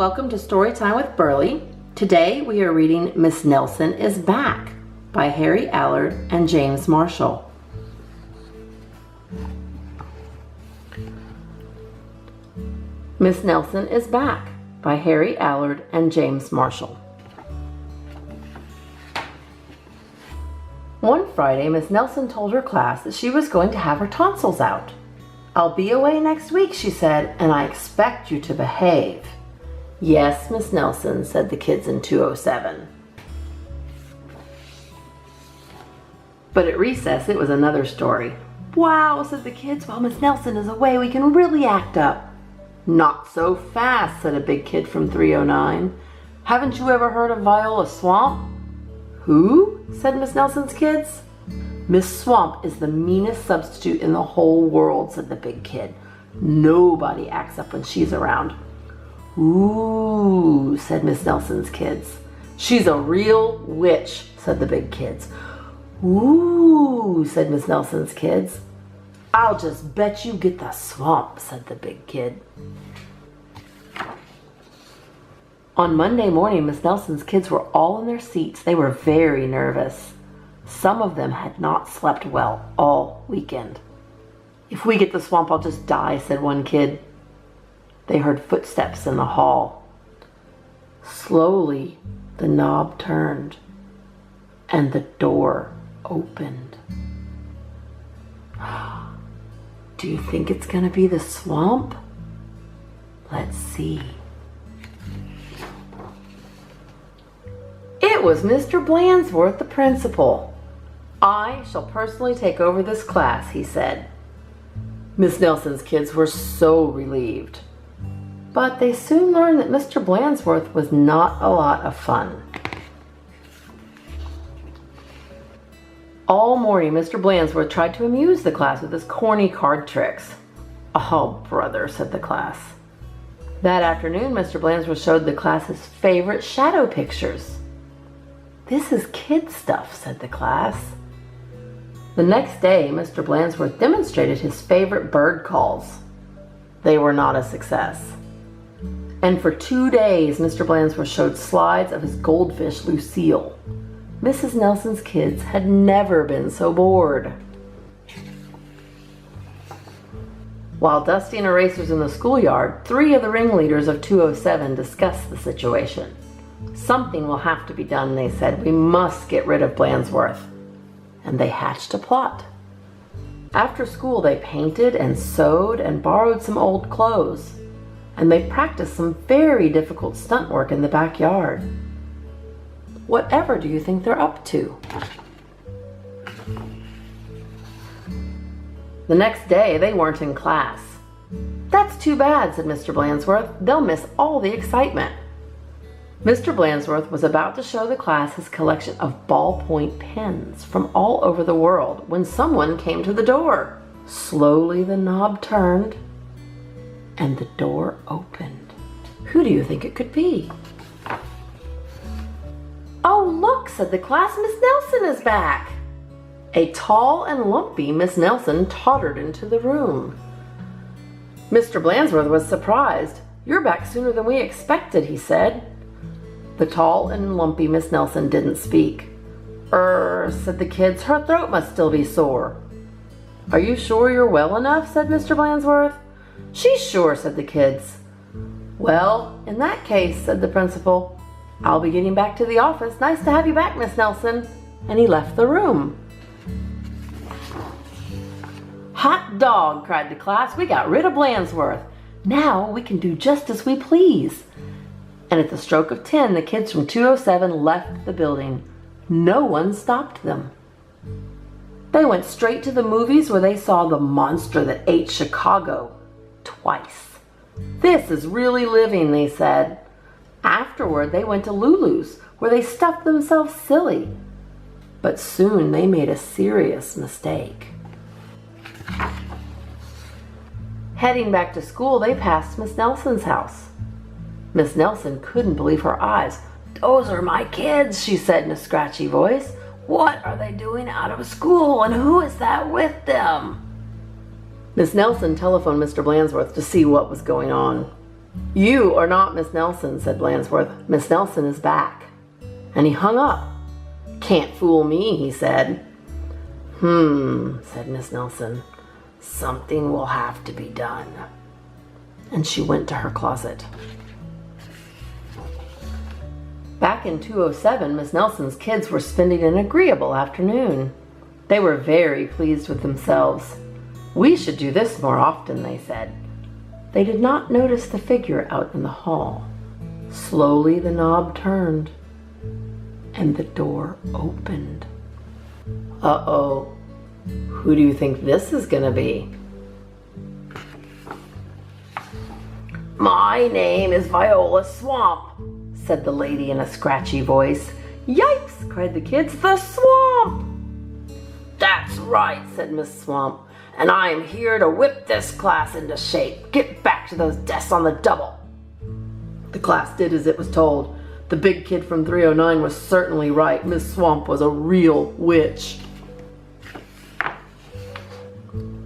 welcome to Storytime with Berly. Today we are reading Miss Nelson is Back by Harry Allard and James Marshall. Miss Nelson is Back by Harry Allard and James Marshall. One Friday, Miss Nelson told her class that she was going to have her tonsils out. "I'll be away next week," she said, "and I expect you to behave." "Yes, Miss Nelson," said the kids in 207. But at recess, it was another story. "Wow," said the kids, "while Miss Nelson is away, we can really act up." "Not so fast," said a big kid from 309. "Haven't you ever heard of Viola Swamp?" "Who?" said Miss Nelson's kids. "Miss Swamp is the meanest substitute in the whole world," said the big kid. "Nobody acts up when she's around." "Ooh," said Miss Nelson's kids. "She's a real witch," said the big kids. "Ooh," said Miss Nelson's kids. "I'll just bet you get the swamp," said the big kid. On Monday morning, Miss Nelson's kids were all in their seats. They were very nervous. Some of them had not slept well all weekend. "If we get the swamp, I'll just die," said one kid. They heard footsteps in the hall. Slowly, the knob turned and the door opened. "Do you think it's going to be the swamp? Let's see." It was Mr. Blansworth, the principal. "I shall personally take over this class," he said. Miss Nelson's kids were so relieved. But they soon learned that Mr. Blansworth was not a lot of fun. All morning, Mr. Blansworth tried to amuse the class with his corny card tricks. "Oh, brother," said the class. That afternoon, Mr. Blansworth showed the class his favorite shadow pictures. "This is kid stuff," said the class. The next day, Mr. Blansworth demonstrated his favorite bird calls. They were not a success. And for 2 days, Mr. Blansworth showed slides of his goldfish, Lucille. Mrs. Nelson's kids had never been so bored. While dusting erasers in the schoolyard, 3 of the ringleaders of 207 discussed the situation. "Something will have to be done," they said. "We must get rid of Blansworth." And they hatched a plot. After school, they painted and sewed and borrowed some old clothes. And they practiced some very difficult stunt work in the backyard. Whatever do you think they're up to? The next day, they weren't in class. "That's too bad," said Mr. Blansworth. "They'll miss all the excitement." Mr. Blansworth was about to show the class his collection of ballpoint pens from all over the world when someone came to the door. Slowly, the knob turned and the door opened. Who do you think it could be? "Oh, look," said the class, "Miss Nelson is back." A tall and lumpy Miss Nelson tottered into the room. Mr. Blansworth was surprised. "You're back sooner than we expected," he said. The tall and lumpy Miss Nelson didn't speak. Said the kids, "her throat must still be sore." "Are you sure you're well enough?" said Mr. Blansworth. "She's sure," said the kids. "Well, in that case," said the principal, "I'll be getting back to the office. Nice to have you back, Miss Nelson." And he left the room. "Hot dog," cried the class. "We got rid of Blansworth. Now we can do just as we please." And at the stroke of 10, the kids from 207 left the building. No one stopped them. They went straight to the movies where they saw The Monster That Ate Chicago twice. "This is really living," they said. Afterward, they went to Lulu's where they stuffed themselves silly. But soon they made a serious mistake. Heading back to school, they passed Miss Nelson's house. Miss Nelson couldn't believe her eyes. "Those are my kids," she said in a scratchy voice. "What are they doing out of school, and who is that with them?" Miss Nelson telephoned Mr. Blansworth to see what was going on. "You are not Miss Nelson," said Blansworth. "Miss Nelson is back." And he hung up. "Can't fool me," he said. Said Miss Nelson. "Something will have to be done." And she went to her closet. Back in 207, Miss Nelson's kids were spending an agreeable afternoon. They were very pleased with themselves. "We should do this more often," they said. They did not notice the figure out in the hall. Slowly the knob turned, and the door opened. Uh-oh, who do you think this is gonna be? "My name is Viola Swamp," said the lady in a scratchy voice. "Yikes!" cried the kids. "The swamp!" "That's right," said Miss Swamp, "and I am here to whip this class into shape. Get back to those desks on the double." The class did as it was told. The big kid from 309 was certainly right. Miss Swamp was a real witch.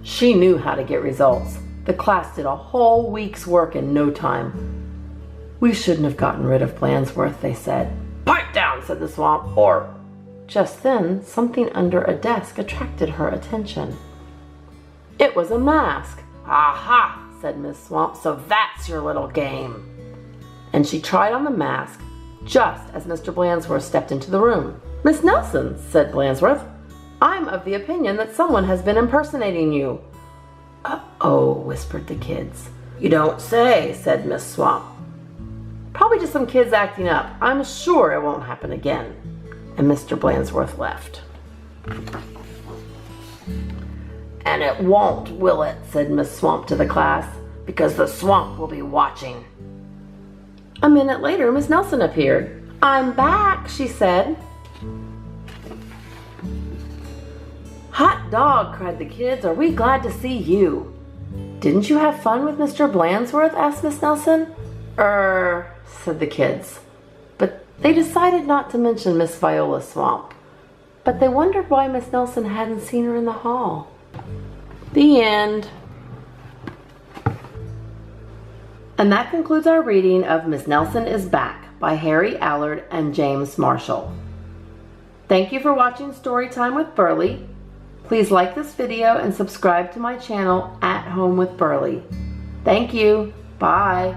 She knew how to get results. The class did a whole week's work in no time. "We shouldn't have gotten rid of Blansworth," they said. "Pipe down," said the Swamp, or... Just then, something under a desk attracted her attention. It was a mask. "Aha," said Miss Swamp, "so that's your little game." And she tried on the mask just as Mr. Blansworth stepped into the room. "Miss Nelson," said Blansworth, "I'm of the opinion that someone has been impersonating you." "Uh-oh," whispered the kids. "You don't say," said Miss Swamp. "Probably just some kids acting up. I'm sure it won't happen again." And Mr. Blansworth left. "And it won't, will it?" said Miss Swamp to the class, "because the swamp will be watching." A minute later, Miss Nelson appeared. "I'm back," she said. "Hot dog," cried the kids. "Are we glad to see you." "Didn't you have fun with Mr. Blansworth?" asked Miss Nelson. Said the kids. But they decided not to mention Miss Viola Swamp. But they wondered why Miss Nelson hadn't seen her in the hall. The end. And that concludes our reading of Miss Nelson is Back by Harry Allard and James Marshall. Thank you for watching Storytime with Berly. Please like this video and subscribe to my channel at Home with Berly. Thank you. Bye.